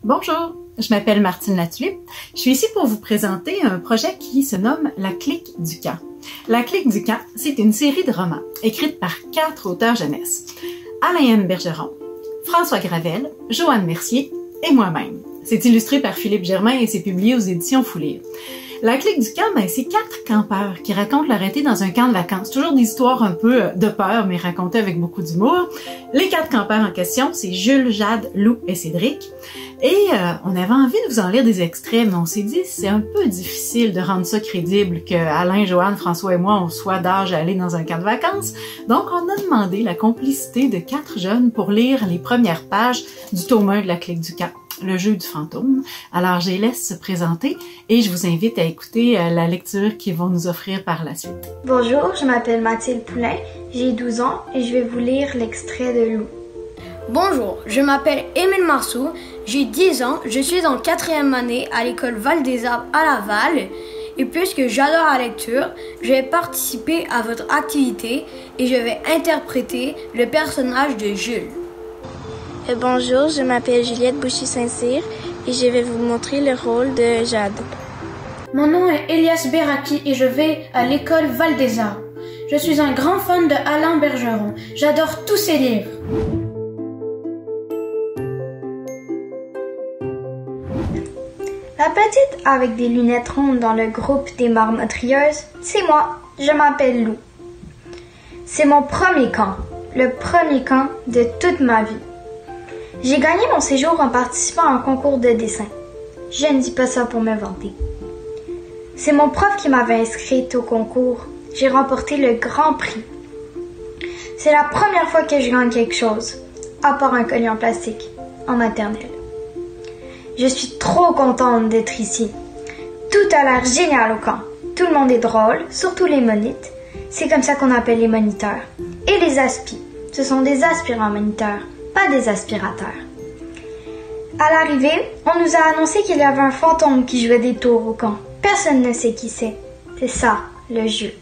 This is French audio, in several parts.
Bonjour, je m'appelle Martine Latulippe. Je suis ici pour vous présenter un projet qui se nomme La Clique du Camp. La Clique du Camp, c'est une série de romans écrite par 4 auteurs jeunesse. Alain M. Bergeron, François Gravel, Joanne Mercier et moi-même. C'est illustré par Philippe Germain et c'est publié aux éditions Foulire. La Clique du Camp, c'est 4 campeurs qui racontent leur été dans un camp de vacances. Toujours des histoires un peu de peur, mais racontées avec beaucoup d'humour. Les 4 campeurs en question, c'est Jules, Jade, Lou et Cédric. Et on avait envie de vous en lire des extraits, mais on s'est dit c'est un peu difficile de rendre ça crédible que Alain, Joanne, François et moi, on soit d'âge à aller dans un camp de vacances. Donc on a demandé la complicité de 4 jeunes pour lire les premières pages du tome 1 de La Clique du Camp, le jeu du fantôme. Alors je les laisse se présenter et je vous invite à écouter la lecture qu'ils vont nous offrir par la suite. Bonjour, je m'appelle Mathilde Poulain, j'ai 12 ans et je vais vous lire l'extrait de Lou. Bonjour, je m'appelle Émile Marceau, j'ai 10 ans, je suis en 4e année à l'école Val des Arbres à Laval et puisque j'adore la lecture, je vais participer à votre activité et je vais interpréter le personnage de Jules. Bonjour, je m'appelle Juliette Bouchy-Saint-Cyr et je vais vous montrer le rôle de Jade. Mon nom est Elias Beraki et je vais à l'école Val des Arts. Je suis un grand fan de Alain Bergeron. J'adore tous ses livres. La petite avec des lunettes rondes dans le groupe des marmotrieuses, c'est moi, je m'appelle Lou. C'est mon premier camp, le premier camp de toute ma vie. J'ai gagné mon séjour en participant à un concours de dessin. Je ne dis pas ça pour me vanter. C'est mon prof qui m'avait inscrite au concours. J'ai remporté le grand prix. C'est la première fois que je gagne quelque chose, à part un collier en plastique, en maternelle. Je suis trop contente d'être ici. Tout a l'air génial au camp. Tout le monde est drôle, surtout les monites. C'est comme ça qu'on appelle les moniteurs. Et les aspis. Ce sont des aspirants moniteurs, pas des aspirateurs. À l'arrivée, on nous a annoncé qu'il y avait un fantôme qui jouait des tours au camp. Personne ne sait qui c'est. C'est ça, le jeu.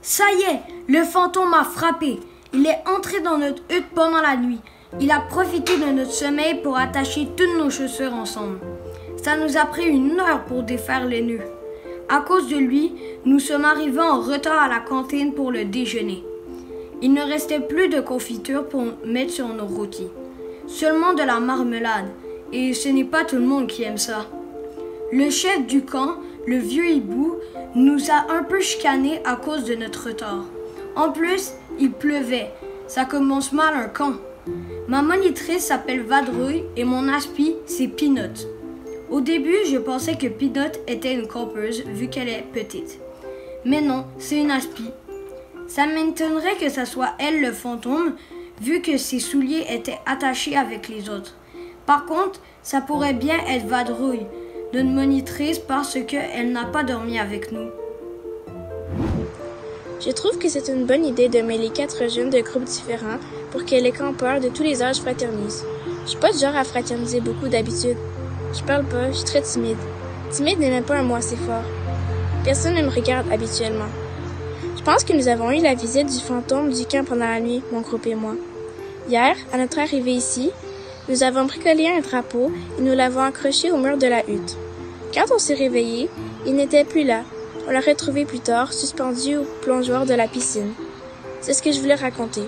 Ça y est, le fantôme a frappé. Il est entré dans notre hutte pendant la nuit. Il a profité de notre sommeil pour attacher toutes nos chaussures ensemble. Ça nous a pris 1 heure pour défaire les nœuds. À cause de lui, nous sommes arrivés en retard à la cantine pour le déjeuner. Il ne restait plus de confiture pour mettre sur nos rôtis. Seulement de la marmelade. Et ce n'est pas tout le monde qui aime ça. Le chef du camp, le vieux hibou, nous a un peu chicanés à cause de notre retard. En plus, il pleuvait. Ça commence mal un camp. Ma monitrice s'appelle Vadrouille et mon aspi, c'est Pinot. Au début, je pensais que Pinot était une campeuse vu qu'elle est petite. Mais non, c'est une aspi. Ça m'étonnerait que ça soit elle le fantôme, vu que ses souliers étaient attachés avec les autres. Par contre, ça pourrait bien être Vadrouille, notre monitrice, parce qu'elle n'a pas dormi avec nous. Je trouve que c'est une bonne idée de mêler 4 jeunes de groupes différents pour que les campeurs de tous les âges fraternisent. Je suis pas du genre à fraterniser beaucoup d'habitude. Je parle pas, je suis très timide. Timide n'est même pas un mot assez fort. Personne ne me regarde habituellement. Je pense que nous avons eu la visite du fantôme du camp pendant la nuit, mon groupe et moi. Hier, à notre arrivée ici, nous avons bricolé un drapeau et nous l'avons accroché au mur de la hutte. Quand on s'est réveillé, il n'était plus là. On l'a retrouvé plus tard, suspendu au plongeoir de la piscine. C'est ce que je voulais raconter.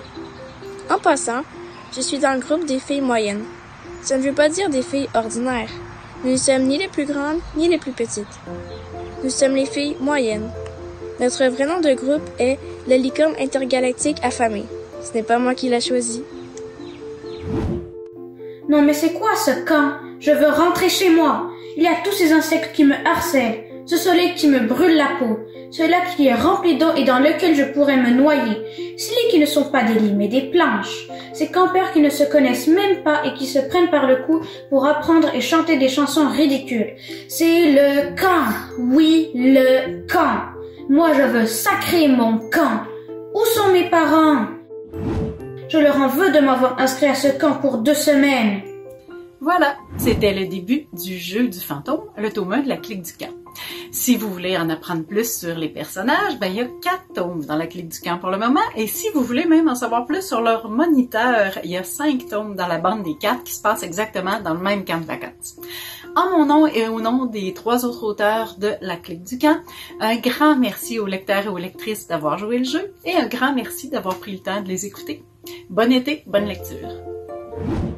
En passant, je suis dans le groupe des filles moyennes. Ça ne veut pas dire des filles ordinaires. Nous ne sommes ni les plus grandes, ni les plus petites. Nous sommes les filles moyennes. Notre vrai nom de groupe est le Licorne intergalactique affamé. Ce n'est pas moi qui l'ai choisi. Non mais c'est quoi ce camp? Je veux rentrer chez moi. Il y a tous ces insectes qui me harcèlent. Ce soleil qui me brûle la peau, ce lac qui est rempli d'eau et dans lequel je pourrais me noyer, ces lits qui ne sont pas des lits mais des planches, ces campeurs qui ne se connaissent même pas et qui se prennent par le cou pour apprendre et chanter des chansons ridicules. C'est le camp, oui, le camp. Moi je veux sacrer mon camp. Où sont mes parents? Je leur en veux de m'avoir inscrit à ce camp pour 2 semaines. Voilà, c'était le début du jeu du fantôme, le tome 1 de La Clique du Camp. Si vous voulez en apprendre plus sur les personnages, il y a 4 tomes dans la Clique du Camp pour le moment. Et si vous voulez même en savoir plus sur leur moniteur, il y a 5 tomes dans la bande des 4 qui se passent exactement dans le même camp de vacances. En mon nom et au nom des 3 autres auteurs de la Clique du Camp, un grand merci aux lecteurs et aux lectrices d'avoir joué le jeu et un grand merci d'avoir pris le temps de les écouter. Bon été, bonne lecture!